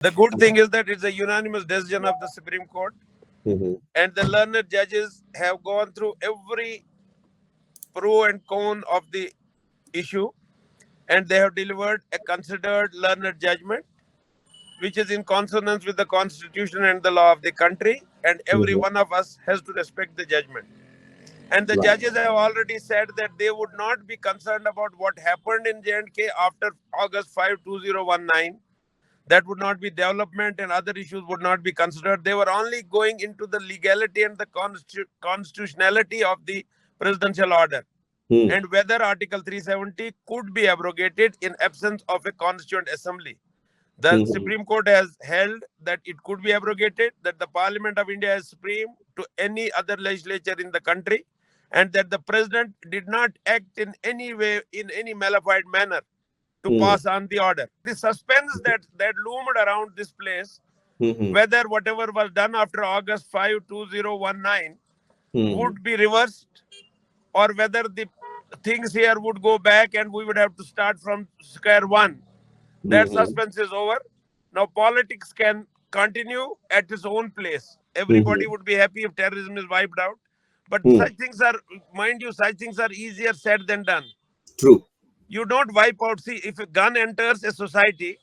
The good thing is that it's a unanimous decision of the Supreme Court, and the learned judges have gone through every pro and con of the issue, and they have delivered a considered learned judgment, which is in consonance with the constitution and the law of the country, and every one of us has to respect the judgment. And the judges have already said that they would not be concerned about what happened in J&K after August 5, 2019. That would not be development, and other issues would not be considered. They were only going into the legality and the constitutionality of the presidential order, and whether Article 370 could be abrogated in absence of a constituent assembly. The Supreme Court has held that it could be abrogated, that the Parliament of India is supreme to any other legislature in the country, and that the president did not act in any way, in any malified manner, to pass on the order. The suspense that loomed around this place, whether whatever was done after August 5, 2019 would be reversed, or whether the things here would go back and we would have to start from square one. That suspense is over. Now politics can continue at its own place. Everybody would be happy if terrorism is wiped out. But such things are, mind you, such things are easier said than done. True. You don't wipe out. See, if a gun enters a society,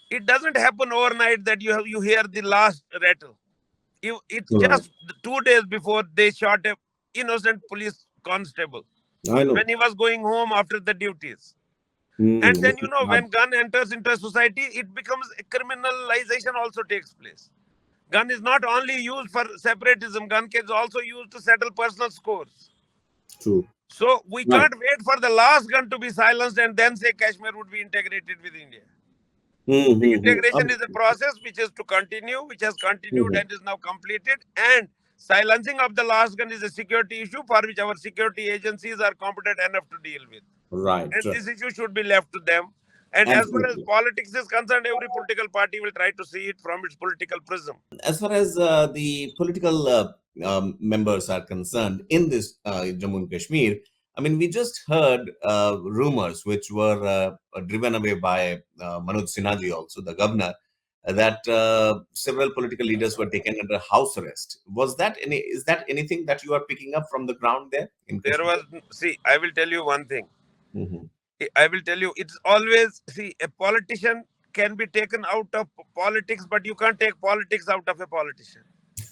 it doesn't happen overnight that you hear the last rattle. It's just 2 days before they shot a innocent police constable. I know. When he was going home after the duties. And then, when gun enters into a society, it becomes a criminalization also takes place. Gun is not only used for separatism, gun is also used to settle personal scores. True. So we can't wait for the last gun to be silenced and then say Kashmir would be integrated with India. The integration is a process which is to continue, which has continued and is now completed. And silencing of the last gun is a security issue for which our security agencies are competent enough to deal with. Right. And this issue should be left to them. And as far as politics is concerned, every political party will try to see it from its political prism. As far as the political members are concerned in this Jammu and Kashmir, I mean, we just heard rumors which were driven away by Manoj Sinha also, the governor, that several political leaders were taken under house arrest. Is that anything that you are picking up from the ground there? I will tell you one thing. I will tell you, it's always, a politician can be taken out of politics, but you can't take politics out of a politician.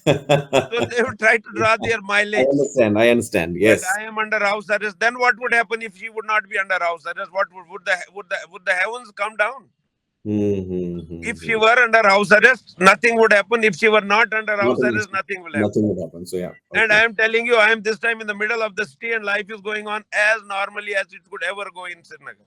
So they will try to draw their mileage. I understand. Yes. But I am under house arrest. Then what would happen if she would not be under house arrest? What would the heavens come down? If she were under house arrest, nothing would happen. If she were not under house arrest, nothing will happen. Nothing would happen. So yeah. Okay. And I am telling you, I am this time in the middle of the city and life is going on as normally as it could ever go in Srinagar.